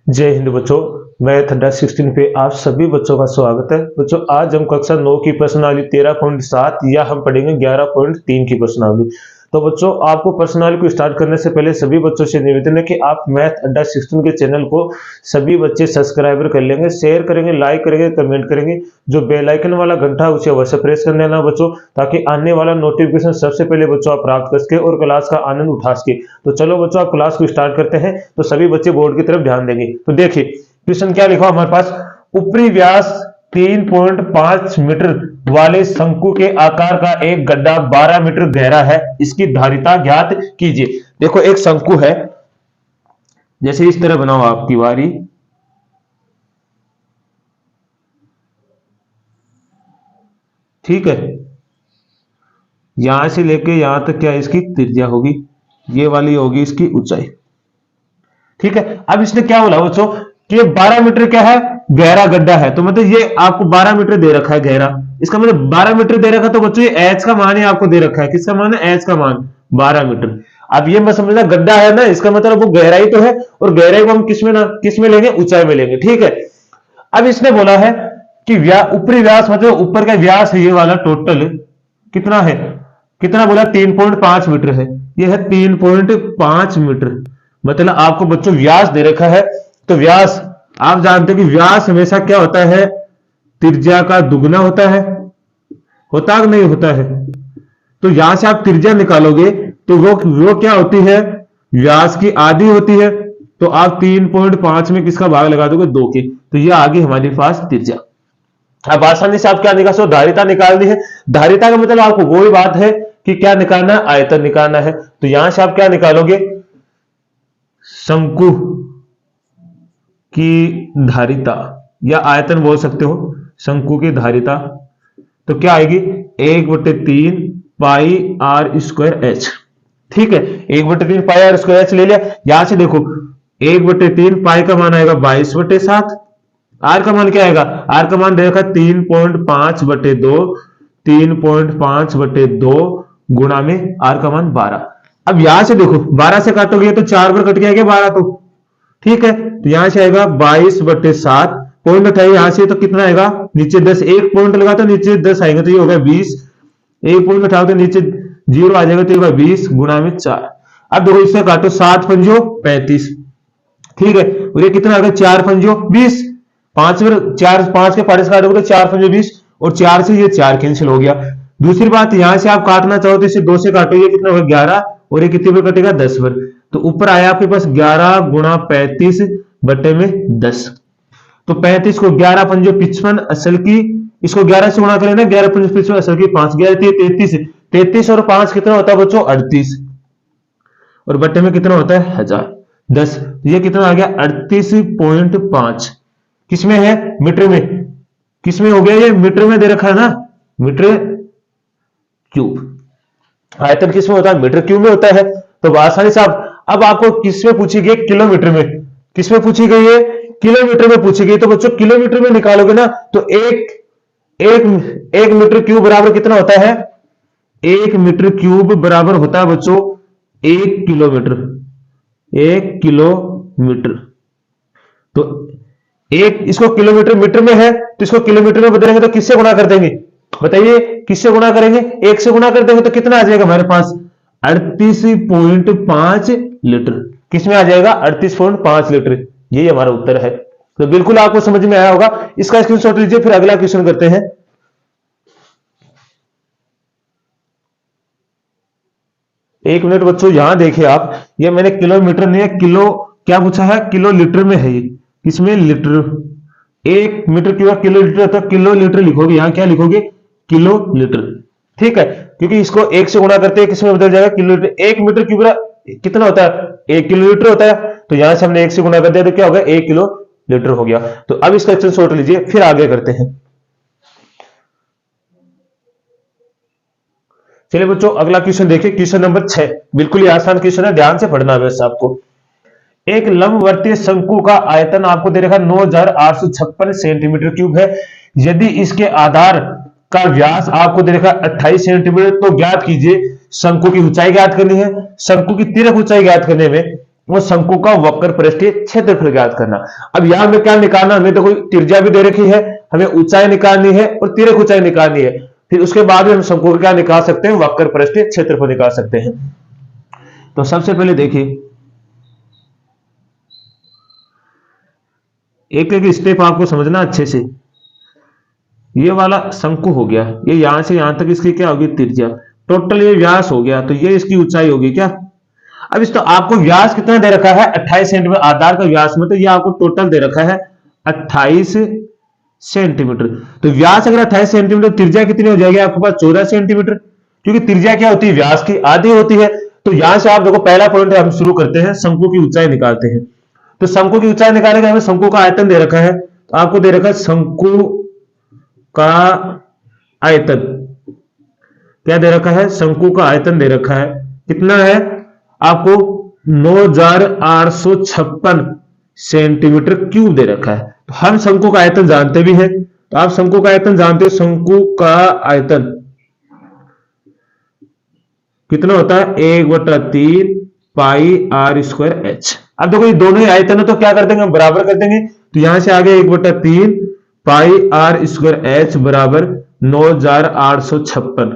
जय हिंद बच्चों। मैथ अड्डा 16 पे आप सभी बच्चों का स्वागत है। बच्चों आज हम कक्षा 9 की प्रश्नावली 13.7 या हम पढ़ेंगे 11.3 की प्रश्नावली। तो बच्चों आपको प्रश्नावली को स्टार्ट करने से पहले सभी बच्चों से निवेदन है कि आप मैथ अड्डा 16 के चैनल को सभी बच्चे सब्सक्राइबर कर लेंगे, शेयर करेंगे, लाइक करेंगे, कमेंट करेंगे। जो बेल आइकन वाला घंटा है उसे अवश्य प्रेस कर लेना बच्चों, ताकि आने वाला नोटिफिकेशन सबसे पहले बच्चों आप प्राप्त कर सके और क्लास का आनंद उठा सके। तो चलो बच्चों आप क्लास को स्टार्ट करते हैं। तो सभी बच्चे बोर्ड की तरफ ध्यान देंगे। तो देखिए क्वेश्चन क्या लिखा हमारे पास। ऊपरी व्यास 3.5 मीटर वाले शंकु के आकार का एक गड्ढा 12 मीटर गहरा है, इसकी धारिता ज्ञात कीजिए। देखो एक शंकु है, जैसे इस तरह बनाओ आपकी वारी, ठीक है। यहां से लेके यहां तक क्या इसकी त्रिज्या होगी, ये वाली होगी इसकी ऊंचाई, ठीक है। अब इसने क्या बोला बच्चों कि 12 मीटर क्या है, गहरा गड्ढा है। तो मतलब ये आपको 12 मीटर दे रखा है गहरा, इसका मतलब 12 मीटर दे रखा है। तो बच्चों ये एच का मान ही आपको दे रखा है। किसका मान है? एच का मान 12 मीटर। अब ये मत समझना गड्ढा है ना, इसका मतलब वो गहराई तो है, और गहराई को हम किस में लेंगे? ऊंचाई में लेंगे, ठीक है। अब इसने बोला है कि ऊपरी व्यास मतलब ऊपर का व्यास है, ये वाला टोटल कितना है, कितना बोला? 3.5 मीटर है। ये है 3.5 मीटर। मतलब आपको बच्चों व्यास दे रखा है। तो व्यास आप जानते हैं कि व्यास हमेशा क्या होता है? त्रिज्या का दुगना होता है, होता कि नहीं होता है? तो यहां से आप त्रिज्या निकालोगे तो वो क्या होती है? व्यास की आधी होती है। तो आप 3.5 में किसका भाग लगा दोगे? 2 के। तो ये आ गई हमारे पास त्रिज्या। अब आसानी से आप क्या निकाल सकते हो? धारिता निकालनी है। धारिता का मतलब आपको वही बात है कि क्या निकालना है? आयतन निकालना है। तो यहां से आप क्या निकालोगे? शंकु की धारिता या आयतन बोल सकते हो, शंकु की धारिता। तो क्या आएगी? 1/3 पाई आर स्क्वायर एच, ठीक है। 1/3 पाई आर स्क्वायर एच ले लिया। यहां से देखो 1/3 पाई का मान आएगा 22/7। आर का मान क्या आएगा? आर का मान देखा 3.5/2, 3.5/2 गुणा में आर का मान 12। अब यहां से देखो 12 से काटोगे तो 4 बार कट के आएगा 12, तो ठीक है। तो यहां से आएगा 22/7। पॉइंट उठाइए यहां से, तो कितना आएगा? नीचे 10, एक पॉइंट लगा तो नीचे 10 आएगा, तो ये होगा 20। एक पॉइंट उठाओ तो नीचे 0 आ जाएगा, तो ये होगा 20 गुणा में 4। अब देखो इससे काटो 7 पंजो 35, ठीक है। और ये कितना आ गया? 4 पंजो 20। 5 के पारे से काटोगे तो 4 पंजो 20, और 4 से ये 4 कैंसिल हो गया। दूसरी बात, यहां से आप काटना चाहो तो इसे 2 से काटो, ये कितना होगा? 11, और ये कितने बार कटेगा? 10 बार। तो ऊपर आया आपके पास 11 गुणा 35 बटे में 10। तो 35 को 11 पंजो 55 असल की, इसको 11 से गुणा करें ना, 11 पंजो 55 असल की 5, 11 33, 33 और 5 कितना होता है बच्चों? 38, और बटे में कितना होता है? 1000। ये कितना आ गया? 38.5। किसमें है? मीटर में। किसमें हो गया? ये मीटर में दे रखा है ना, मीटर क्यूब। आयतन किसमें होता है? मीटर क्यूब में होता है। तो आसानी से आप, अब आपको किसमें पूछी गई? किलोमीटर में। किसमें पूछी गई है? किलोमीटर में पूछी गई। तो बच्चों किलोमीटर में निकालोगे ना, तो एक मीटर क्यूब बराबर कितना होता है? 1 मीटर क्यूब बराबर होता है बच्चों 1 किलोमीटर। 1 किलोमीटर। तो एक, इसको किलोमीटर मीटर में है तो इसको किलोमीटर में बदलेंगे तो किससे गुणा कर देंगे? बताइए किससे गुणा करेंगे? 1 से गुणा कर देंगे तो कितना आ जाएगा हमारे पास? 38.5 लीटर। किसमें आ जाएगा? 38.5 लीटर। यही हमारा उत्तर है। तो बिल्कुल आपको समझ में आया होगा। इसका स्क्रीनशॉट लीजिए, फिर अगला क्वेश्चन करते हैं। एक मिनट बच्चों, यहां देखिए आप, ये मैंने किलोमीटर नहीं है, किलो क्या पूछा है? किलो लीटर में है ये। किसमें? Litre. 1 metre cube kilo litre, तो किलो लीटर लिखोगे, यहां क्या लिखोगे? किलो लीटर, ठीक है। क्योंकि इसको 1 से गुणा करते हैं, किसमें बदल जाएगा? Kilo litre. 1 मीटर क्यूब कितना होता है? 1 किलो लीटर होता है। तो यहां से हमने 1 से गुणा कर दिया तो क्या होगा? 1 किलो लीटर हो गया। तो अब इसका स्क्रीनशॉट लीजिए, फिर आगे करते हैं। चलिए बच्चों अगला क्वेश्चन देखिए, क्वेश्चन नंबर 6। बिल्कुल ही आसान क्वेश्चन है, ध्यान से पढ़ना है बस आपको। एक लंबवर्तीय शंकु का आयतन आपको दे रखा 9856 सेंटीमीटर क्यूब है। यदि इसके आधार का व्यास आपको दे रखा 28 सेंटीमीटर, तो ज्ञात कीजिए। शंकु की ऊंचाई ज्ञात करनी है। शंकु की तिरक ऊंचाई ज्ञात करने में वो शंकु का वक्र पृष्ठीय क्षेत्रफल ज्ञात करना। अब यहां हमें क्या निकालना, हमें तो कोई त्रिज्या भी दे रखी है, हमें ऊंचाई निकालनी है और तिर्यक ऊंचाई निकालनी है, फिर उसके बाद में हम शंकु का क्या निकाल सकते हैं, वक्र पृष्ठीय क्षेत्रफल निकाल सकते हैं। तो सबसे पहले देखिए, एक एक स्टेप आपको समझना अच्छे से। ये वाला शंकु हो गया, ये यहां से यहां तक इसकी क्या होगी, त्रिज्या। टोटल ये व्यास हो गया, तो ये इसकी ऊंचाई होगी क्या। अब इस तो आपको व्यास कितना दे रखा है, 28 सेंटीमीटर आधार का व्यास में, तो ये आपको टोटल दे रखा है 28 सेंटीमीटर। तो व्यास अगर 28 सेंटीमीटर, त्रिज्या कितनी हो जाएगी आपके पास, 14 सेंटीमीटर, क्योंकि त्रिज्या क्या होती है, व्यास की आधी होती है। तो यहां से आप देखो, पहला पॉइंट हम शुरू करते हैं, शंकु की ऊंचाई निकालते हैं। तो शंकु की ऊंचाई निकालने का हमें शंकु का आयतन दे रखा है, तो आपको दे रखा है शंकु का आयतन, क्या दे रखा है, शंकु का आयतन दे रखा है, कितना है आपको 9856 सेंटीमीटर क्यूब दे रखा है। तो हम शंकु का आयतन जानते भी हैं, तो आप शंकु का आयतन जानते हो, शंकु का आयतन कितना होता है, 1/3 पाई आर स्क्वायर एच। अब देखो ये दोनों ही आयतन है, तो क्या कर देंगे, हम बराबर कर देंगे। तो यहां से आ गया 1/3 पाई आर स्क्वायर एच बराबर 9856।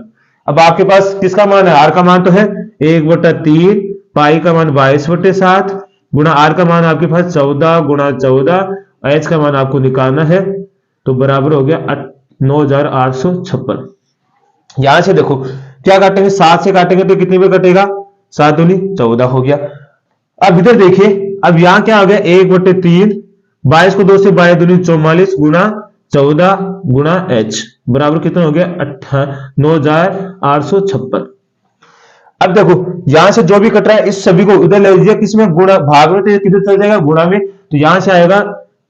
अब आपके पास किसका मान है, आर का मान तो है 1/3 पाई का मान 22/7 गुणा आर का मान आपके पास 14 गुणा 14, एच का मान आपको निकालना है, तो बराबर हो गया 9856। यहां से देखो क्या काटेंगे, 7 से काटेंगे तो कितने में कटेगा, 7 दूनी 14 हो गया। अब इधर देखिए, अब यहां क्या आ गया, 1/3 22 को 2 से 22 दूनी 44 गुणा 14 गुणा एच बराबर कितना हो गया, 9856। अब देखो यहां से जो भी कट रहा है इस सभी को उधर ले लीजिए, किसमें, गुणा भाग में, तो किधर चल जाएगा, गुणा में। तो यहां से आएगा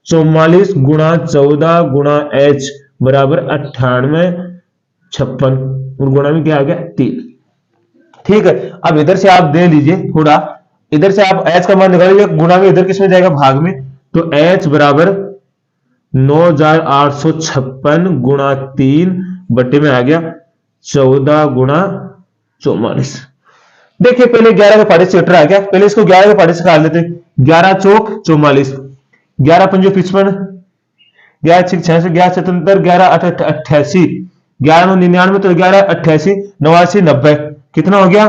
44 गुणा 14 गुणा एच बराबर 9856 और गुणा में क्या आ गया, 3। ठीक है, अब इधर से आप दे लीजिए थोड़ा, इधर से आप एच का मान निकालिए, गुणा में इधर किसमें जाएगा, भाग में। तो एच बराबर 9856 गुणा 3 बट्टे में आ गया 14 गुणा 44। देखिए पहले 11 के पाड़े से कट रहा है क्या, पहले इसको 11 के पाड़े से काट लेते हैं। 11 चौक 44, 11 पंजे 55, 11 6 66, 11 77, 11 8 88, 11 9 99, तो 11 88 89 90, कितना हो गया,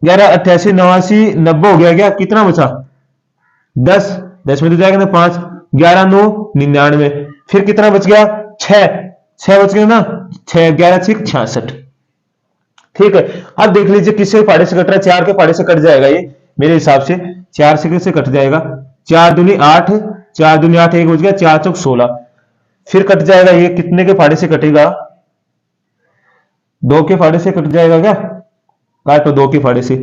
11 88 89 90 हो गया, क्या कितना बचा, 10 10 में तो जाएगा ना 5, 11 9 99, फिर कितना बच गया, 6 बच गया ना, 6 11 6 66। ठीक है, अब देख लीजिए किसके पाड़े से कट रहा है, 4 के पाड़े से कट जाएगा ये, मेरे हिसाब से 4 से कैसे कट जाएगा, 4 दूनी 8, 4 दूनी 8, 1 बच गया, 4 चौक 16, फिर कट जाएगा ये, कितने के पाड़े से कटेगा, 2 के फाड़े से कट जाएगा क्या, काटो 2 के फाड़े से,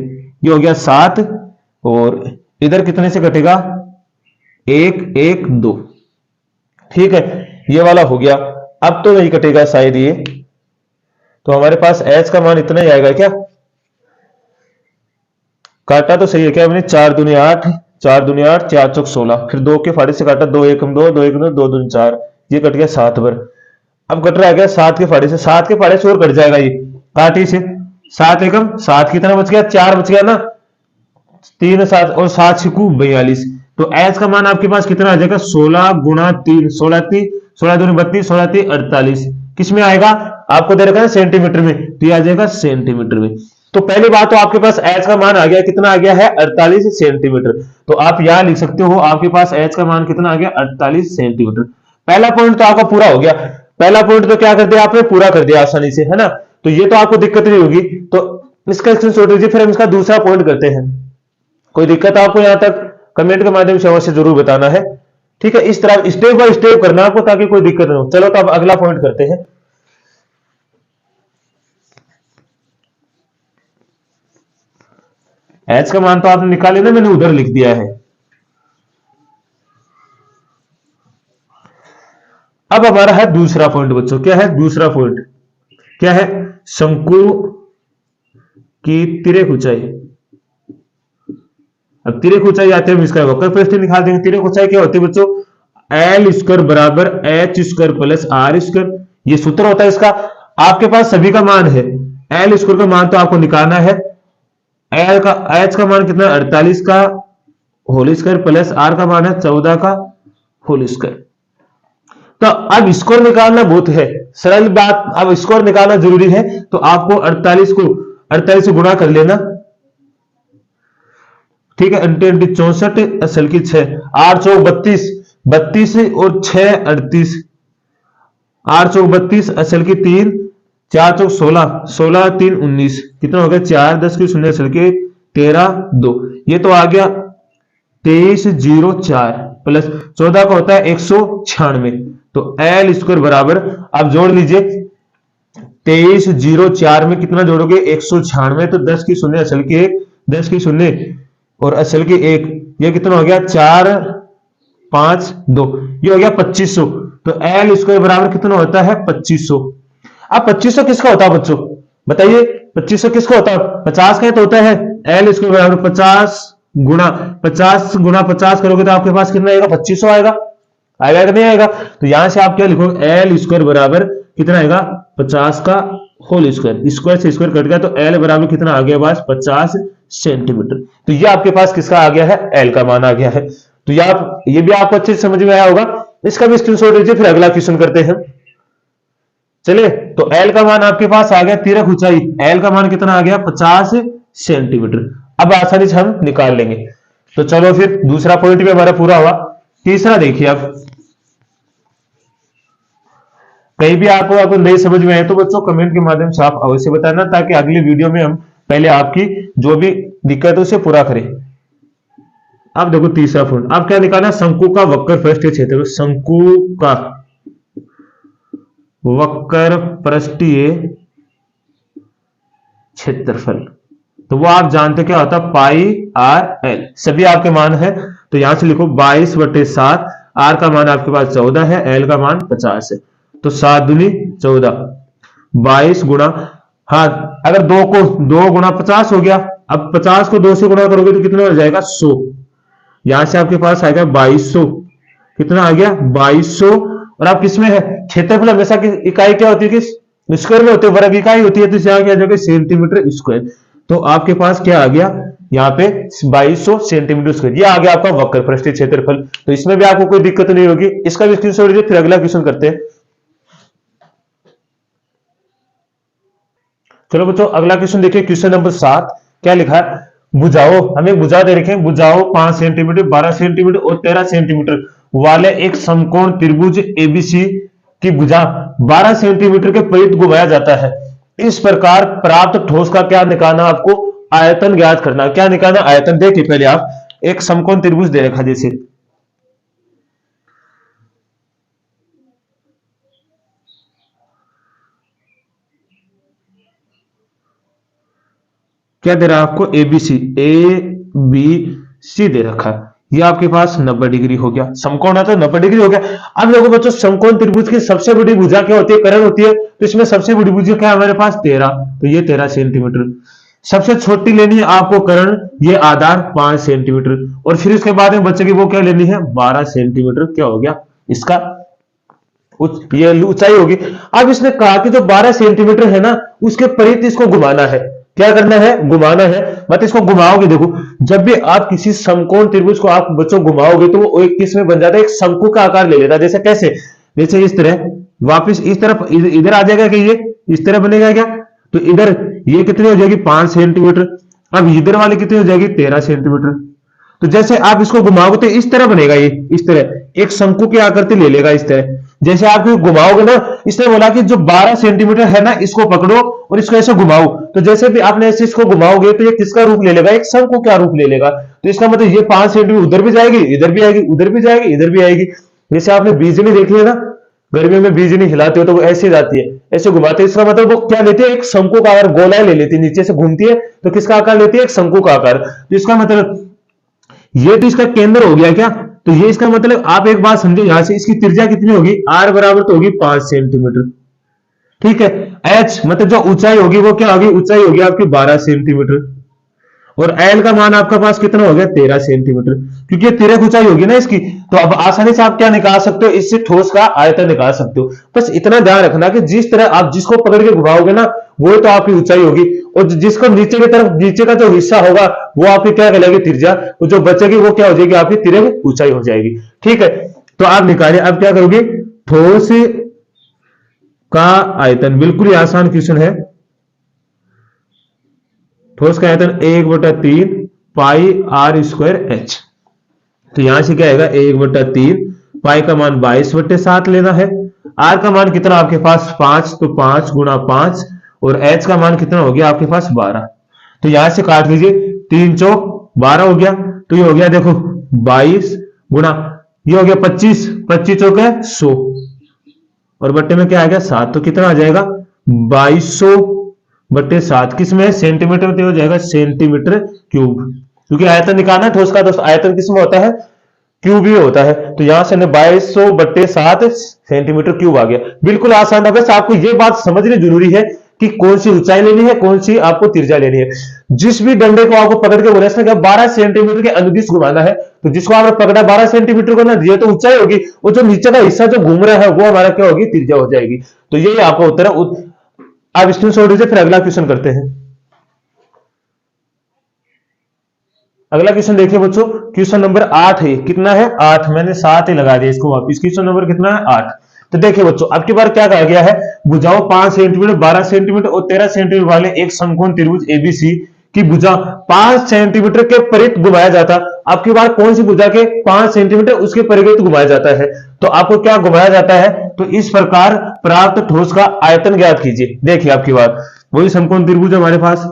ये हो गया 7, और इधर कितने से कटेगा, 1 1 2। ठीक है, ये वाला हो गया। अब तो नहीं कटेगा शायद ये, तो हमारे पास एच का मान इतना ही आएगा क्या, काटा तो सही है क्या हमने, 4 दूनी 8, 4 दूनी 8, 4 चौक 16, फिर 2 के फाड़े से काटा, 2 1 2, 2 1 2, 2 दूनी 4, ये कट गया 7 बार। अब कट रहा है क्या, 7 के फाड़े से, 7 के फाड़े से और कट जाएगा ये, काटी से 7 एकम 7, कितना बच गया, 4 बच गया ना, 3 7 और 7 छिकू 42। तो एच का मान आपके पास कितना आ जाएगा, 16 गुणा 3, 16 3, 16 दूनी 32, 16 3 48, किस में आएगा, आपको दे रखा है सेंटीमीटर में, तो ये आ जाएगा सेंटीमीटर में। तो पहली बात तो आपके पास एच का मान आ गया, कितना आ गया है, 48 सेंटीमीटर। तो आप यहां लिख सकते हो, आपके पास एच का मान कितना आ गया, 48 सेंटीमीटर। पहला पॉइंट तो आपका पूरा हो गया, पहला पॉइंट तो क्या कर दिया आपने, पूरा कर दिया आसानी से, है ना। तो ये तो आपको दिक्कत नहीं होगी, तो इसका स्क्रीनशॉट लीजिए, फिर हम इसका दूसरा पॉइंट करते हैं। कोई दिक्कत आपको यहां तक कमेंट के माध्यम से अवश्य जरूर बताना है। ठीक है, इस तरह स्टेप बाय स्टेप करना आपको, ताकि कोई दिक्कत ना हो। चलो तो अब अगला पॉइंट करते हैं। एच का मान तो आपने निकाले ना, मैंने उधर लिख दिया है। अब हमारा है दूसरा पॉइंट बच्चों, क्या है दूसरा पॉइंट, क्या है, शंकु की तिर्यक ऊंचाई। अब तिर्यक ऊंचाई आते हैं, इसका वक्र पृष्ठ निकाल देंगे। तिर्यक ऊंचाई क्या होती है बच्चों, एल स्क्वायर बराबर H square plus R square, ये सूत्र होता है इसका। आपके पास सभी का मान है, एल स्क्वायर का मान तो आपको निकालना है, एल का एच का मान कितना, 48 का होल स्क्वायर प्लस आर का मान है 14 का होल स्क्वायर। तो अब स्कोर निकालना बहुत है सरल बात, अब स्कोर निकालना जरूरी है। तो आपको 48 से गुणा कर लेना, ठीक है। 64 असल की 6, 8 चौक 32, 32 और 6 38, 8 चौक 32 असल की 3, 4 चौक 16, 16 3 19, कितना हो गया 4 10 की 0 असल के 13 2, ये तो आ गया 2304 प्लस 14 का होता है 196। तो एल स्क्वायर बराबर, आप जोड़ लीजिए 2304 में कितना जोड़ोगे 196, तो 10 की 0 असल की 1, 10 की 0 और असल की 1, ये कितना हो गया 4 5 2, ये हो गया 2500। तो एल स्क्वायर बराबर कितना होता है 2500। अब 2500 किसका होता है बच्चों, बताइए 2500 किसका होता है, 50 का तो होता है। एल स्क्वायर बराबर 50 गुना 50 करोगे तो आपके पास कितना आएगा 2500 आएगा, आएगा कि नहीं आएगा। तो यहां से आप क्या लिखोगे, एल स्क्वायर बराबर कितना आएगा 50 का होल स्क्वायर, स्क्वायर से स्क्वायर कट गया तो एल बराबर कितना आ गया पास 50 सेंटीमीटर। तो ये आपके पास किसका आ गया है, एल का मान आ गया है। तो ये भी आपको अच्छे से समझ में आया होगा, इसका भी स्क्रीनशॉट लीजिए, फिर अगला क्वेश्चन करते हैं। चलिए, तो एल का मान आपके पास आ गया, तिरक ऊंचाई एल का मान कितना आ गया 50 सेंटीमीटर। अब आसानी से हम निकाल लेंगे। तो चलो फिर दूसरा पॉइंट भी हमारा पूरा हुआ। तीसरा देखिए, अब कहीं भी आपको नहीं समझ में आए तो बच्चों कमेंट के माध्यम से आप अवश्य बताना, ताकि अगली वीडियो में हम पहले आपकी जो भी दिक्कत है उसे पूरा करें। अब देखो तीसरा पॉइंट, अब क्या निकालना, शंकु का वक्र पृष्ठीय क्षेत्रफल, शंकु का वक्र पृष्ठीय क्षेत्रफल। तो वो आप जानते क्या होता है, पाई आर एल, सभी आपके मान है। तो यहां से लिखो 22/7, आर का मान आपके पास 14 है, एल का मान 50 है। तो 7 दूनी 14, 22 गुणा, हाँ अगर 2 गुणा 50 हो गया। अब 50 को 2 से गुणा करोगे तो कितना हो जाएगा 100, यहां से आपके पास आएगा 2200, कितना आ गया 2200। और आप किसमें है, क्षेत्रफल हमेशा की इकाई क्या होती है कि स्क्वायर में होती है, वर्ग इकाई होती है, तो यहाँ क्या आ जाएगा सेंटीमीटर स्क्वायर। तो आपके पास क्या आ गया यहाँ पे 2200 सेंटीमीटर स्क्वायर, ये आ गया आपका वक्र पृष्ठीय क्षेत्रफल। तो इसमें भी आपको कोई दिक्कत नहीं होगी, इसका भी स्क्रीनशॉट लीजिए, फिर अगला क्वेश्चन करते हैं। चलो बच्चों अगला क्वेश्चन देखिए, क्वेश्चन नंबर 7 क्या लिखा है, भुजाओं, हमें भुजा दे रखे हैं, भुजाओं 5 सेंटीमीटर 12 सेंटीमीटर और 13 सेंटीमीटर वाले एक समकोण त्रिभुज एबीसी की भुजा 12 सेंटीमीटर के परित घुमाया जाता है। इस प्रकार प्राप्त ठोस का क्या निकालना, आपको आयतन ज्ञात करना। क्या निकालना, आयतन। देखिए पहले आप एक समकोण त्रिभुज दे रखा, जैसे क्या दे रहा है आपको, एबीसी, ए बी सी दे रखा है। ये आपके पास 90 डिग्री हो गया, समकोण है तो 90 डिग्री हो गया। अब देखो बच्चों, समकोण त्रिभुज की सबसे बड़ी भुजा क्या होती है, कर्ण होती है। तो इसमें सबसे बड़ी भुजा क्या है हमारे पास 13, तो ये 13 सेंटीमीटर। सबसे छोटी लेनी है आपको कर्ण, ये आधार 5 सेंटीमीटर। और फिर इसके बाद में बच्चे की वो क्या लेनी है 12 सेंटीमीटर, क्या हो गया इसका ये ऊंचाई होगी। अब इसने कहा कि जो 12 सेंटीमीटर है ना, उसके परित इसको घुमाना है। क्या करना है, घुमाना है। मतलब इसको घुमाओगे, देखो जब भी आप किसी समकोण त्रिभुज को आप बच्चों घुमाओगे तो वो एक किस में बन जाता है, एक शंकु का आकार ले लेता है। जैसे कैसे, जैसे इस तरह वापस इस तरफ इधर आ जाएगा, कि ये इस तरह बनेगा क्या, तो इधर ये कितनी हो जाएगी 5 सेंटीमीटर। अब इधर वाली कितनी हो जाएगी 13 सेंटीमीटर। तो जैसे आप इसको घुमाओगे तो इस तरह बनेगा, ये इस तरह एक शंकु की आकृति ले लेगा इस तरह। जैसे आप घुमाओगे ना, इसने बोला कि जो 12 सेंटीमीटर है ना, इसको पकड़ो और इसको ऐसे घुमाओ। तो जैसे भी आपने ऐसे इसको घुमाओगे तो ये किसका रूप ले लेगा, एक शंकु का रूप ले लेगा। तो इसका मतलब ये 5 सेंटीमीटर उधर भी जाएगी, इधर भी आएगी, उधर भी जाएगी, इधर भी आएगी। जैसे आपने बिजली देख लिया ना, गर्मी में बिजली हिलाते हो तो वो ऐसे जाती है, ऐसे घुमाते हैं। इसका मतलब वो क्या लेती है, एक शंकु का आकार, गोला ले लेती है, नीचे से घूमती है तो किसका आकार लेती है, एक शंकु का आकार। तो इसका मतलब ये तो इसका केंद्र हो गया क्या। तो ये इसका मतलब आप एक बात समझे, यहां से इसकी त्रिज्या कितनी होगी, आर बराबर तो होगी 5 सेंटीमीटर, ठीक है। एच मतलब जो ऊंचाई होगी वो क्या होगी, ऊंचाई होगी आपकी 12 सेंटीमीटर। और एल का मान आपका पास कितना हो गया 13 सेंटीमीटर, क्योंकि ये तिरक ऊंचाई होगी ना इसकी। तो अब आसानी से आप क्या निकाल सकते हो, इससे ठोस का आयतन निकाल सकते हो। बस इतना ध्यान रखना कि जिस तरह आप जिसको पकड़ के घुमाओगे ना, वो तो आपकी ऊंचाई होगी। और जिसको नीचे की तरफ, नीचे का जो हिस्सा होगा वो आपकी क्या कहलाएगी, त्रिज्या, और जो बचेगी वो क्या हो जाएगी, आपकी तिर्यक ऊंचाई हो जाएगी। ठीक है, तो आप निकालिए, अब क्या करोगे, ठोस का आयतन, बिल्कुल ही आसान क्वेश्चन है। ठोस का आयतन 1/3 पाई आर स्क्वायर एच। तो यहां से क्या आएगा, 1/3, पाई का मान 22/7 लेना है, आर का मान कितना आपके पास 5, तो 5 गुणा 5, और एच का मान कितना हो गया आपके पास 12। तो यहां से काट लीजिए, 3 चौक 12 हो गया, तो ये हो गया देखो 22 गुणा, ये हो गया 25, 25 चौक है 100, और बट्टे में क्या आ गया 7, तो कितना आ जाएगा 2200/7, किसमें, सेंटीमीटर में, तो हो जाएगा सेंटीमीटर क्यूब, क्योंकि आयतन निकालना है ठोस का, दोस्तों आयतन किसमें होता है, क्यूब ही होता है। तो यहां से 2200/7 सेंटीमीटर क्यूब आ गया, बिल्कुल आसान था। बस आपको ये बात समझनी जरूरी है कि कौन सी ऊंचाई लेनी है, कौन सी आपको त्रिज्या लेनी है। जिस भी डंडे को आपको पकड़ के बोला इसने 12 सेंटीमीटर के अनुदिश घुमाना है, तो जिसको आपने पकड़ा 12 सेंटीमीटर को ना, ये तो ऊंचाई होगी, और जो नीचे का हिस्सा जो घूम रहा है वो हमारा क्या होगी, त्रिज्या हो जाएगी। तो यही आपका उत्तर है। आप स्क्रीनशॉट लीजिए, फिर अगला क्वेश्चन करते हैं। अगला क्वेश्चन देखिए बच्चों, क्वेश्चन नंबर 8 है, कितना है 8, मैंने 7 ही लगा दिया इसको वापिस, क्वेश्चन नंबर कितना है 8। तो देखिए बच्चों, अब की बार क्या कहा गया है, भुजाओं 5 सेंटीमीटर, 12 सेंटीमीटर और 13 सेंटीमीटर वाले एक समकोण त्रिभुज एबीसी की भुजा 5 सेंटीमीटर के परित घुमाया जाता। अब की बार कौन सी भुजा के 5 सेंटीमीटर उसके परित घुमाया जाता है, तो आपको क्या घुमाया जाता है, तो इस प्रकार प्राप्त ठोस का आयतन ज्ञात कीजिए। देखिए आपकी बात, वही समकोण त्रिभुज हमारे पास,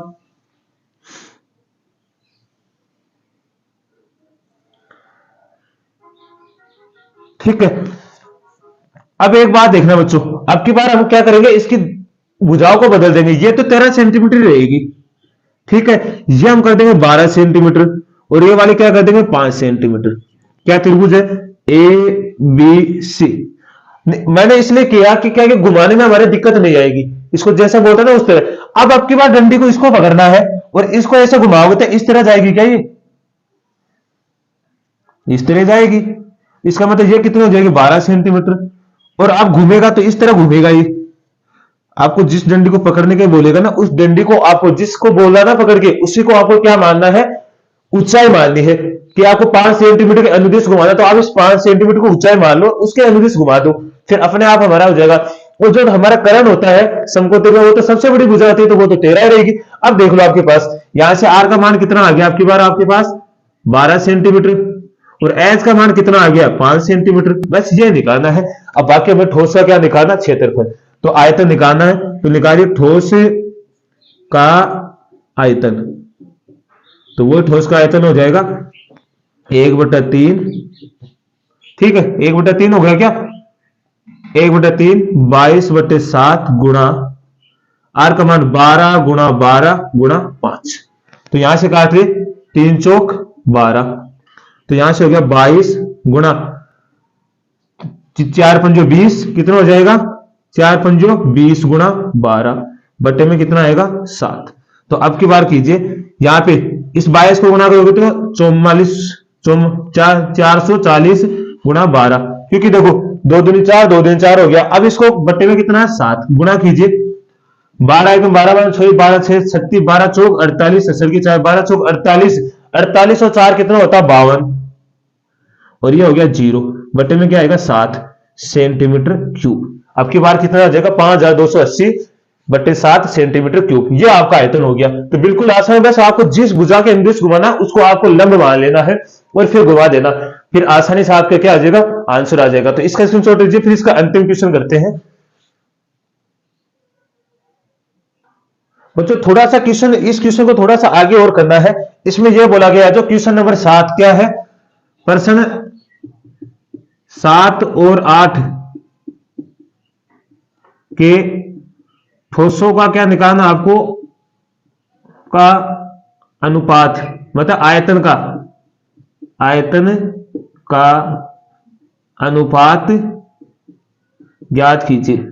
ठीक है। अब एक बात देखना बच्चों, अब की बार हम क्या करेंगे, इसकी भुजाओं को बदल देंगे, ये तो 13 सेंटीमीटर रहेगी, ठीक है, ये हम कर देंगे 12 सेंटीमीटर, और ये वाले क्या कर देंगे 5 सेंटीमीटर। क्या त्रिभुज है, ए बी सी। मैंने इसलिए किया कि क्या घुमाने में हमारे दिक्कत नहीं आएगी, इसको जैसा बोलता ना उस तरह। अब की बार डंडी को इसको पकड़ना है और इसको ऐसे घुमाओगे तो इस तरह जाएगी क्या, ये इस तरह जाएगी, इसका मतलब ये कितनी हो जाएगी 12 सेंटीमीटर, और आप घूमेगा तो इस तरह घूमेगा ये। आपको जिस डंडी को पकड़ने के बोलेगा ना, उस डंडी को आपको जिसको बोला ना पकड़ के, उसी को आपको क्या मानना है, ऊंचाई माननी है, कि आपको 5 सेंटीमीटर के अनुदिश घुमाना, तो आप इस 5 सेंटीमीटर को ऊंचाई मान लो, उसके अनुदिश घुमा दो, फिर अपने आप हमारा हो जाएगा। और जो हमारा करण होता है समकोण में, वो तो सबसे बड़ी भुजा होती है, तो वो तो 13 रहेगी। अब देख लो आपके पास यहां से आर का मान कितना आ गया, आपकी बार आपके पास 12 सेंटीमीटर, और एच का मान कितना आ गया 5 सेंटीमीटर, बस ये निकालना है। अब बाकी हमें ठोस का क्या निकालना, क्षेत्रफल, तो आयतन निकालना है, तो निकालिए ठोस का आयतन, तो वो ठोस का आयतन हो जाएगा 1/3, ठीक है, 1/3 हो गया क्या, 1/3 22/7 गुणा आर का मान 12 गुणा 12 गुणा 5। तो यहां से काट लिए 3 चौक 12, तो यहां से हो गया 22 गुणा 4 पंजो 20, कितना हो जाएगा 4 पंजो 20 गुणा 12, बटे में कितना आएगा 7। तो अब की बार कीजिए, यहां पे इस 22 को गुणा करोगे तो 440 गुणा 12, क्योंकि देखो 2 दूनी 4, 2 दूनी 4 हो गया। अब इसको बट्टे में कितना है 7, गुणा कीजिए, 12 1 12 6 12 6 36 12 चौक 48, 12 चौक 48, 48 और 4 कितना होता है 52, और ये हो गया 0, बटे में क्या आएगा 7 सेंटीमीटर क्यूब। अब की बार कितना आ जाएगा 5280/7 सेंटीमीटर क्यूब, ये आपका आयतन हो गया। तो बिल्कुल आसान है, बस आपको जिस भुजा के अनुदिश घुमाना उसको आपको लंब मान लेना है और फिर घुमा देना, फिर आसानी से आपका क्या आ जाएगा, आंसर आ जाएगा। तो इसका स्क्रीनशॉट लीजिए, फिर इसका अंतिम क्वेश्चन करते हैं बच्चों। थोड़ा सा क्वेश्चन, इस क्वेश्चन को थोड़ा सा आगे और करना है। इसमें यह बोला गया है, जो क्वेश्चन नंबर 7 क्या है, प्रश्न 7 और 8 के ठोसों का क्या निकालना, आपको का अनुपात, मतलब आयतन का अनुपात ज्ञात कीजिए।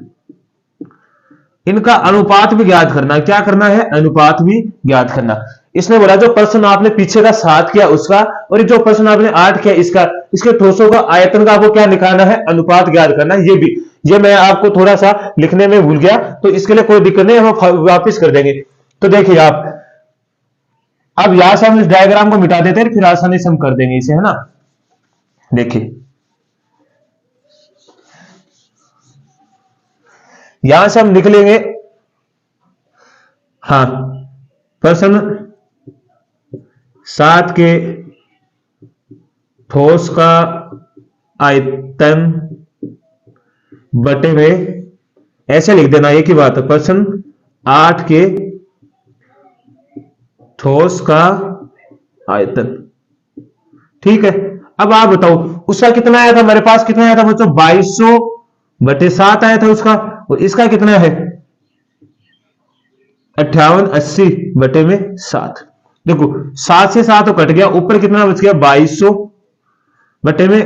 इनका अनुपात भी ज्ञात करना, क्या करना है, अनुपात भी ज्ञात करना। इसने बोला जो प्रश्न आपने पीछे का 7 किया उसका, और जो प्रश्न आपने 8 किया इसका, इसके ठोसों का आयतन का आपको क्या निकालना है, अनुपात ज्ञात करना। ये मैं आपको थोड़ा सा लिखने में भूल गया, तो इसके लिए कोई दिक्कत नहीं, हम वापिस कर देंगे। तो देखिए आप, अब यहां से हम इस डायग्राम को मिटा देते हैं, फिर आसानी से हम कर देंगे इसे, है ना। देखिए यहां से हम निकलेंगे, हाँ, प्रश्न 7 के ठोस का आयतन बटे में, ऐसे लिख देना, एक ही बात है। प्रश्न 8 के ठोस का आयतन, ठीक है। अब आप बताओ उसका कितना आया था, हमारे पास कितना आया था बच्चों, 2200 बटे 7 आया था उसका, और इसका कितना है 5880 बटे में 7। देखो 7 से 7 तो कट गया, ऊपर कितना बच गया 2200 बटे में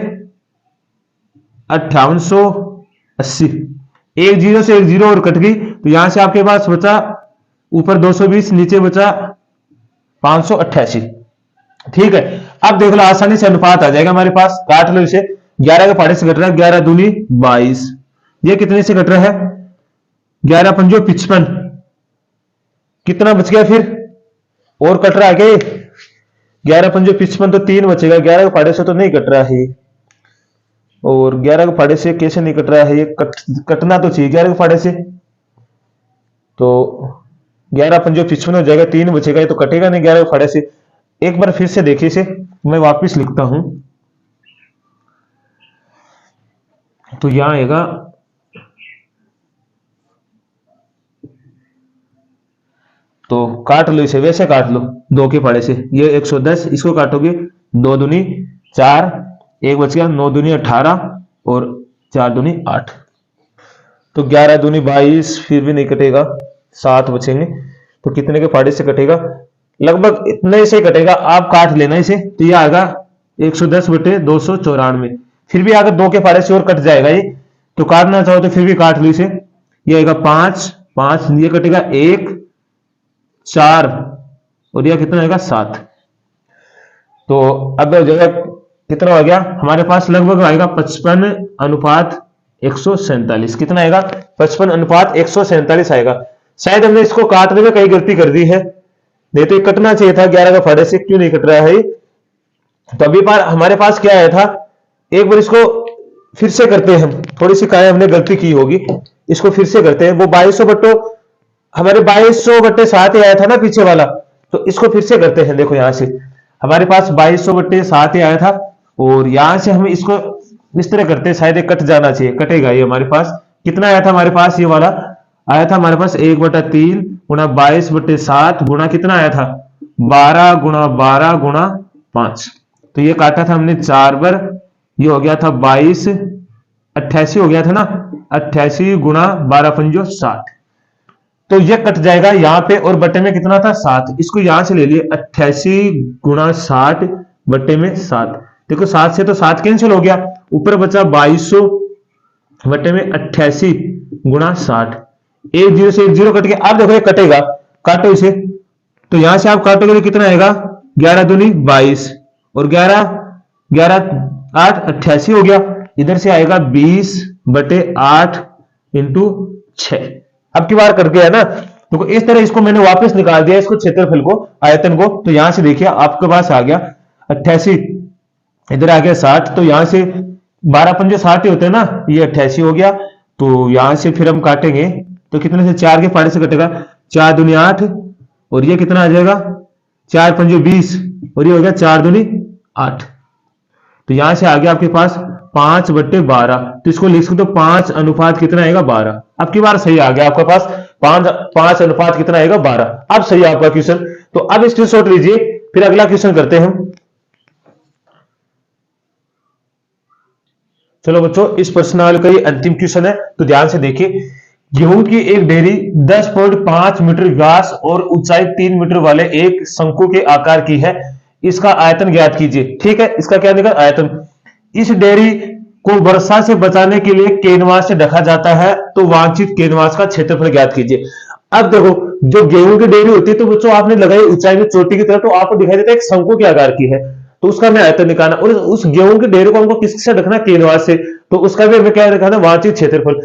5880, एक जीरो से एक जीरो और कट गई, तो यहां से आपके पास बचा ऊपर 220, नीचे बचा 588, ठीक है। अब देख लो आसानी से अनुपात आ जाएगा हमारे पास, काट लो इसे, 11 के पहाड़े से कट रहा है, 11 दूनी 22, ये कितने से कट रहा है 11 पंजो 55, कितना बच गया फिर, और कट रहा है क्या, 11 पंजो 55 तो 3 बचेगा, 11 के पहाड़े से तो नहीं कट रहा है, और 11 के फाड़े से कैसे नहीं कट रहा है, ये कटना तो चाहिए 11 के फाड़े से, तो 11 पंजो 55 हो जाएगा, 3 बचेगा, ये तो कटेगा नहीं 11 के फाड़े से। एक बार फिर से देखिए इसे, मैं वापस लिखता हूं, तो यहां आएगा, तो काट लो इसे, वैसे काट लो 2 के फाड़े से, ये 110, इसको काटोगे 2 दूनी 4, एक बच गया, 9 दूनी 18 और 4 दूनी 8, तो 11 दूनी 22, फिर भी नहीं कटेगा, 7 बचेंगे, तो कितने के फाड़े से कटेगा, लगभग इतने से कटेगा, आप काट लेना इसे, तो ये आएगा 110 बटे 294, फिर भी अगर 2 के फाड़े से और कट जाएगा ये, तो काटना चाहो तो फिर भी काट लो इसे, ये आएगा 5 5, ये कटेगा 1 4, और यह कितना आएगा 7, तो अब जगह कितना हो गया हमारे पास, लगभग आएगा 55 अनुपात 147, कितना आएगा 55 अनुपात 147 आएगा। शायद हमने इसको काटने में कई गलती कर दी है, नहीं तो कटना चाहिए था 11 का फाड़े से, क्यों नहीं कट रहा है, तो अभी बार हमारे पास क्या आया था, एक बार इसको फिर से करते हैं हम, थोड़ी सी काय हमने गलती की होगी, इसको फिर से करते हैं, वो 2200 बट्टो हमारे 2200 बट्टे 7 आया था ना पीछे वाला, तो इसको फिर से करते हैं। देखो यहां से हमारे पास 2200 बट्टे 7 आया था, और यहां से हम इसको इस तरह करते हैं, शायद ये कट जाना चाहिए, कटेगा ये हमारे पास, कितना आया था हमारे पास, ये वाला आया था हमारे पास 1/3 गुणा 22/7 गुणा कितना आया था 12 गुणा 12 गुणा 5, तो ये काटा था हमने 4 बार, ये हो गया था 22 88 हो गया था ना, 88 गुणा 12 पंजो 60, तो ये कट जाएगा यहाँ पे, और बट्टे में कितना था 7, इसको यहां से ले लिए 88 गुणा 60 बट्टे में 7, देखो 7 से तो 7 कैंसिल हो गया, ऊपर बचा 2200 बट्टे में 88 गुणा 60, एक जीरो से एक जीरो कट गया, अब देखो ये कटेगा, काटो इसे, तो यहां से आप काटोगे तो कितना आएगा 11 दूनी 22, और 11 11 8 88 हो गया, इधर से आएगा 20/8 इंटू 6, अब की बार कट गया ना, तो इस तरह इसको मैंने वापस निकाल दिया, इसको क्षेत्रफल को, आयतन को, तो यहां से देखिए आपके पास आ गया 88, इधर आ गया 60, तो यहां से 12 पंजे 60 ही होते हैं ना, ये 88 हो गया, तो यहां से फिर हम काटेंगे, तो कितने से 4 के फाड़े से कटेगा, 4 दूनी 8, और ये कितना आ जाएगा 4 पंजे 20, और ये हो गया 4 दूनी 8, तो यहां से आ गया आपके पास 5/12, तो इसको लिख सकते हो 5 अनुपात कितना आएगा 12, अब की बार सही आ गया आपके पास 5 अनुपात कितना आएगा 12, अब सही है आपका क्वेश्चन, तो अब स्क्रीनशॉट लीजिए, फिर अगला क्वेश्चन करते हैं हम। चलो बच्चों इस प्रश्नावली का ये अंतिम क्वेश्चन है, तो ध्यान से देखिए, गेहूं की एक ढेरी 10.5 मीटर व्यास और ऊंचाई 3 मीटर वाले एक शंकु के आकार की है, इसका आयतन ज्ञात कीजिए, ठीक है, इसका क्या निकला आयतन। इस डेयरी को वर्षा से बचाने के लिए कैनवास से ढका जाता है, तो वांछित कैनवास का क्षेत्रफल ज्ञात कीजिए। अब देखो जो गेहूं की डेयरी होती है, तो बच्चों आपने लगाई ऊंचाई में चोटी की तरह, तो आपको दिखाई देता है एक शंकु के आकार की है, तो उसका हमें आयतन निकालना, और उस गेहूं की डेयरी को हमको किससे ढकना कैनवास से, तो उसका भी हमें क्या निकालना वांछित क्षेत्रफल।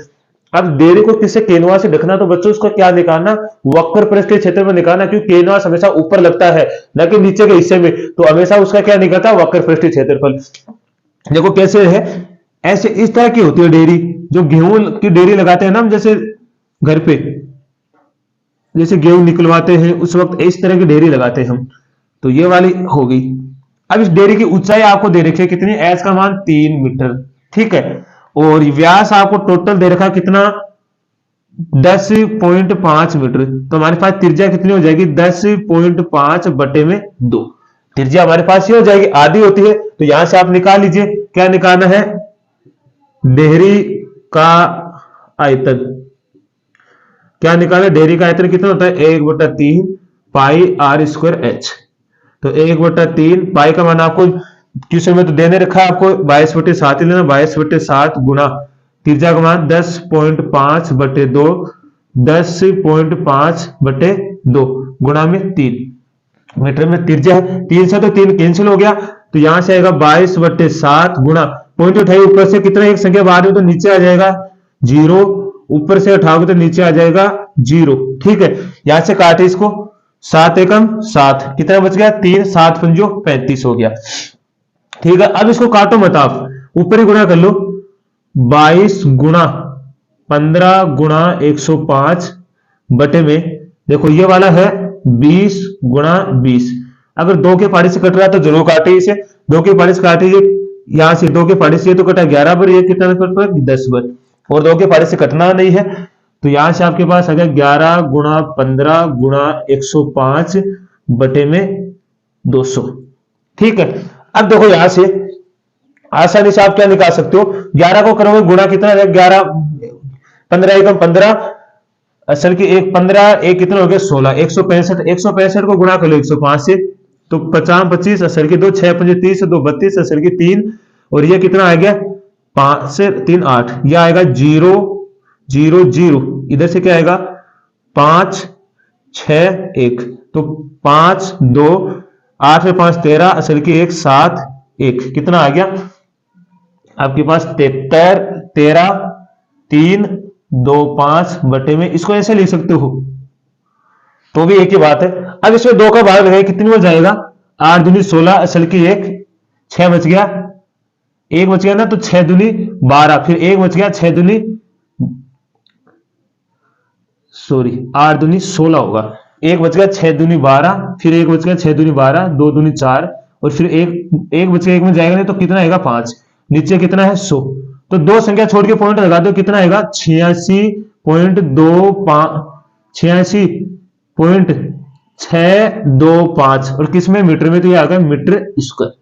अब डेरी को किससे, कैनवास से ढकना, तो बच्चों उसको क्या निकालना, वक्र पृष्ठीय क्षेत्र में निकालना, क्योंकि कैनवास हमेशा ऊपर लगता है न कि नीचे के हिस्से में, तो हमेशा उसका क्या निकलता है, वक्र पृष्ठीय क्षेत्रफल। देखो कैसे है, ऐसे इस तरह की होती है डेरी, जो गेहूं की डेरी लगाते हैं ना हम, जैसे घर पे जैसे गेहूं निकलवाते हैं उस वक्त इस तरह की डेरी लगाते हैं हम, तो ये वाली हो गई। अब इस डेरी की ऊंचाई आपको दे रखी है कितनी, एच का मान 3 मीटर, ठीक है, और व्यास आपको टोटल दे रखा कितना, 10.5 मीटर, तो हमारे पास त्रिज्या कितनी हो जाएगी, 10.5 बटे में 2, त्रिज्या हमारे पास ये हो जाएगी, आधी होती है, तो यहां से आप निकाल लीजिए, क्या निकालना है, डेहरी का आयतन, क्या निकाले, डेहरी का आयतन कितना होता है, 1/3 पाई आर स्क्वायर एच, तो 1/3 पाई का मान आपको क्वेश्चन में तो देने रखा है आपको 22/7 ही लेना, 22/7 गुना त्रिज्या का मान 10.5 बटे 2, 10.5 बटे 2 गुणा में 3 मीटर में त्रिज्या है, 3 से तो 3 कैंसिल हो गया, तो यहां से आएगा 22/7 गुणा पॉइंट उठाइए ऊपर से, कितना एक संख्या बाहर में तो नीचे आ जाएगा 0, ऊपर से उठाओगे तो नीचे आ जाएगा 0, ठीक है, यहां से काटे इसको, 7 एकम 7, कितना बच गया 3, 7 पंजो 35 हो गया, ठीक है। अब इसको काटो मत आप, ऊपर ही गुणा कर लो, 22 गुणा 15 गुणा 105 बटे में, देखो ये वाला है 20 गुणा 20, अगर 2 के पारी से कट रहा है तो जरूर काटे इसे, 2 के पारी से काटिए, यहां से 2 के पारी से ये तो कटा 11 बार, ये कितना कट रहा है 10 बार, और 2 के पारी से कटना नहीं है, तो यहां से आपके पास आ गया 11 गुणा 15 गुणा 105 बटे में 200, ठीक है। अब देखो यहां से आसानी से आप क्या निकाल सकते हो, 11 को करोगे गुणा कितना है, 11 15 एकम 15, असल की एक 15 एक कितना हो गया 16, 165, 165 को गुणा कर लो 105 से, तो 50 25 असल की 2, 6 5 30, 2 32 असल की 3, और ये कितना आ गया 5 से 3 8, यह आएगा 0 0 0, इधर से क्या आएगा 5 6 1, तो 5 2 8 में 5 13, असल की 1 7 1, कितना आ गया आपके पास 73 13 3 2 5 बटे में, इसको ऐसे लिख सकते हो, तो भी एक ही बात है। अब इसमें 2 का भाग है कितनी हो जाएगा, 8 दूनी 16, असल की 1 6 बच गया, 1 बच गया ना, तो 6 दूनी 12, फिर 1 बच गया, 6 दूनी सॉरी 8 दूनी 16 होगा, 1 बच गया 6 दूनी 12, फिर 1 बच गया 6 दूनी 12, 2 दूनी 4, और फिर 1 बच गया, 1 में जाएगा नहीं तो कितना आएगा 5, नीचे कितना है 100, तो 2 संख्या छोड़ के पॉइंट लगा दो, कितना आएगा 86.625, और किस में, मीटर में, तो ये आ गया मीटर स्क्वायर।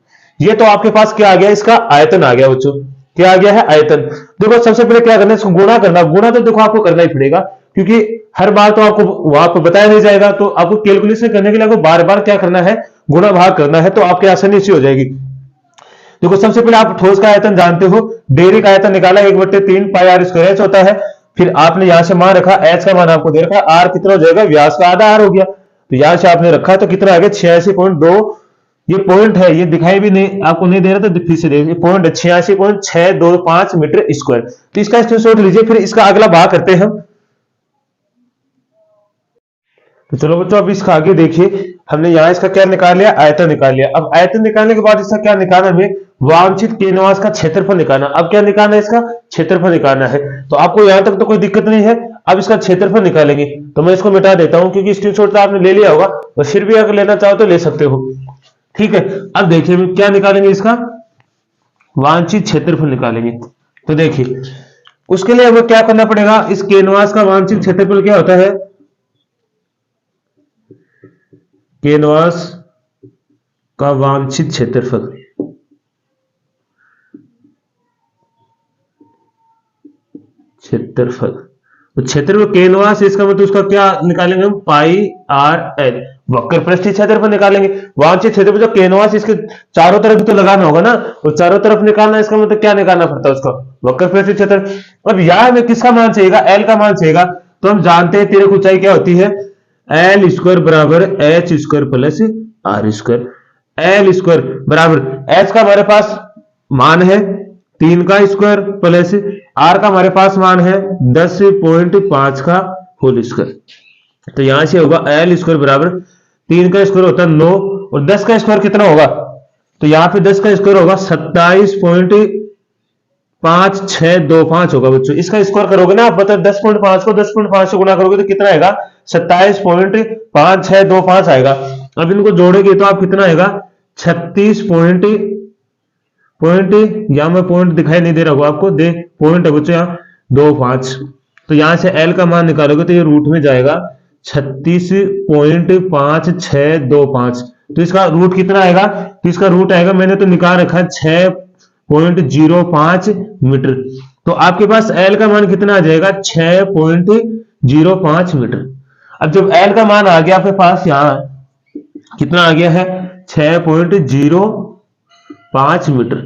ये तो आपके पास क्या आ गया, इसका आयतन आ गया बच्चों, क्या आ गया है आयतन। देखो सबसे पहले क्या करना है, इसको गुणा करना, गुणा तो देखो आपको करना ही पड़ेगा, क्योंकि हर बार तो आपको वहां पर बताया नहीं जाएगा, तो आपको कैलकुलेशन करने के लिए आपको बार बार क्या करना है, गुणा भाग करना है, तो आपकी आसानी से हो जाएगी। देखो सबसे पहले आप ठोस का आयतन जानते हो, डेयरी का आयतन निकाला 1/3 पाई आर स्क्वायर एच होता है, फिर आपने यहां से मान रखा, एच का मान आपको दे रखा, आर कितना हो जाएगा, व्यास का आधा आर हो गया, तो यहां से आपने रखा तो कितना आ गया 86.2, ये पॉइंट है, ये दिखाई भी नहीं आपको नहीं दे रहा, तो फिर से देखिए पॉइंट 86.625 मीटर स्क्वायर, तो इसका स्क्रीनशॉट लीजिए, फिर इसका अगला भाग करते हैं हम। तो चलो बच्चों अब इसका आगे देखिए, हमने यहाँ इसका क्या निकाल लिया, आयतन निकाल लिया। अब आयतन निकालने के बाद इसका क्या निकालना है, वांछित कैनवास का क्षेत्रफल निकालना। अब क्या निकालना है, इसका क्षेत्रफल निकालना है, तो आपको यहां तक तो कोई दिक्कत नहीं है। अब इसका क्षेत्रफल निकालेंगे, तो मैं इसको मिटा देता हूं, क्योंकि स्क्रीनशॉट तो आपने ले लिया होगा, और फिर भी अगर लेना चाहो तो ले सकते हो, ठीक है। अब देखिए क्या निकालेंगे, इसका वांछित क्षेत्रफल निकालेंगे। तो देखिए उसके लिए हमें क्या करना पड़ेगा, इस कैनवास का वांछित क्षेत्रफल क्या होता है, कैनवास का वांछित क्षेत्रफल, तो क्षेत्रफल कैनवास, इसका मतलब उसका क्या निकालेंगे हम, पाई आर एल, वक्र पृष्ठीय क्षेत्रफल निकालेंगे। वांछित क्षेत्रफल जो कैनवास इसके चारों तरफ तो लगाना होगा ना, और चारों तरफ निकालना, इसका मतलब क्या निकालना पड़ता है उसका, वक्र पृष्ठीय क्षेत्रफल। अब यहां हमें किसका मान चाहिएगा, एल का मान चाहिएगा, तो हम जानते हैं तिर्यक ऊंचाई क्या होती है, एल स्क्वायर बराबर H square plus R square. L square बराबर एच का हमारे पास मान है 3 का स्क्वायर प्लस आर का हमारे पास मान है 10.5 का होल स्क्वायर। तो यहां से होगा एल स्क्वायर बराबर 3 का स्क्वायर होता है 9 और 10 का स्क्वायर कितना होगा, तो यहाँ पे 10 का स्क्वायर होगा 27.5625 होगा बच्चों। इसका स्क्वायर करोगे ना आप, मतलब 10.5 को 10.5 से गुणा करोगे तो कितना आएगा 27.5625 आएगा। अब इनको जोड़ेंगे तो आप कितना आएगा 36 पॉइंट यहाँ में पॉइंट दिखाई नहीं दे रहा होगा आपको, दे पॉइंट है बच्चों यहाँ 25। तो यहां से एल का मान निकालोगे तो ये रूट में जाएगा 36.5625। तो इसका रूट कितना आएगा, तो इसका रूट आएगा, मैंने तो निकाल रखा है 6.05 मीटर। तो आपके पास एल का मान कितना आ जाएगा 6.05 मीटर। अब जब एल का मान आ गया आपके पास यहाँ कितना आ गया है 6.05 मीटर।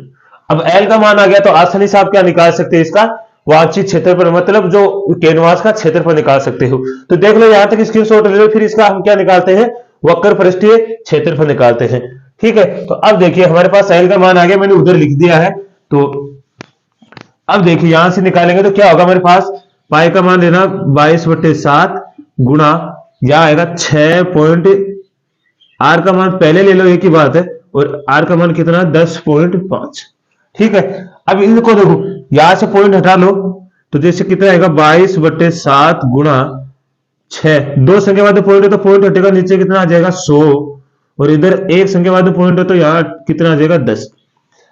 अब एल का मान आ गया तो आसानी से आप क्या निकाल सकते हैं, इसका वांछित क्षेत्रफल, मतलब जो कैनवास का क्षेत्रफल निकाल सकते हो। तो देख लो यहां तक स्क्रीनशॉट ले लो, फिर इसका हम क्या निकालते हैं वक्र पृष्ठीय क्षेत्रफल निकालते हैं। ठीक है, तो अब देखिए हमारे पास एल का मान आ गया, मैंने उधर लिख दिया है। तो अब देखिए यहां से निकालेंगे तो क्या होगा हमारे पास, पाई का मान लेना 22/7 गुणा यह आएगा 6 आर का मान पहले ले लो एक ही बात है, और आर का मान कितना 10.5। ठीक है, अब इनको देखो यहां से पॉइंट हटा लो तो जैसे कितना आएगा 22/7 गुणा 6, दो संख्या वाले पॉइंट है तो पॉइंट हटेगा, नीचे कितना आ जाएगा 100, और इधर एक संख्या वाले पॉइंट है तो यहाँ कितना आ जाएगा 10।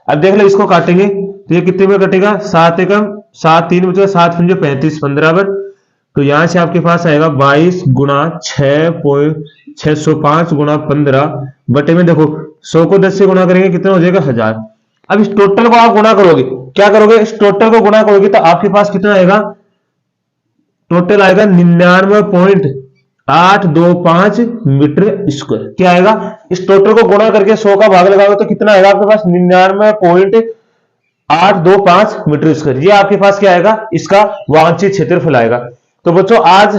अब देख लो इसको काटेंगे तो ये कितने में कटेगा 7 एकम 7 3 बचेगा 7 पंजे 35 15। तो यहां से आपके पास आएगा 22 गुणा 6.605 गुणा 15 बटे में देखो 100 को 10 से गुणा करेंगे कितना हो जाएगा 1000। अब इस टोटल को आप गुणा करोगे, क्या करोगे इस टोटल को गुणा करोगे तो आपके पास कितना आएगा, टोटल आएगा 99.825 मीटर स्क्वायर। क्या आएगा, इस टोटल को गुणा करके 100 का भाग लगाओगे तो कितना आएगा आपके पास 99.825 मीटर स्क्वायर। ये आपके पास क्या आएगा, इसका वांछित क्षेत्रफल आएगा। तो बच्चों आज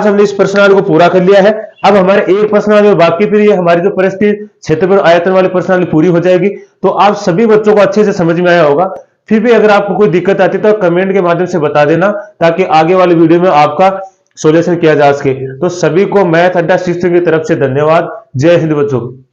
हमने इस प्रश्नावली को पूरा कर लिया है। अब हमारे एक प्रश्नावली बाकी, फिर ये हमारी जो परिस्थिति क्षेत्रफल आयतन वाली प्रश्नावली पूरी हो जाएगी। तो आप सभी बच्चों को अच्छे से समझ में आया होगा। फिर भी अगर आपको कोई दिक्कत आती है तो कमेंट के माध्यम से बता देना, ताकि आगे वाली वीडियो में आपका सॉल्यूशन किया जा सके। तो सभी को मैथ अड्डा शिक्षक की तरफ से धन्यवाद। जय हिंद बच्चों।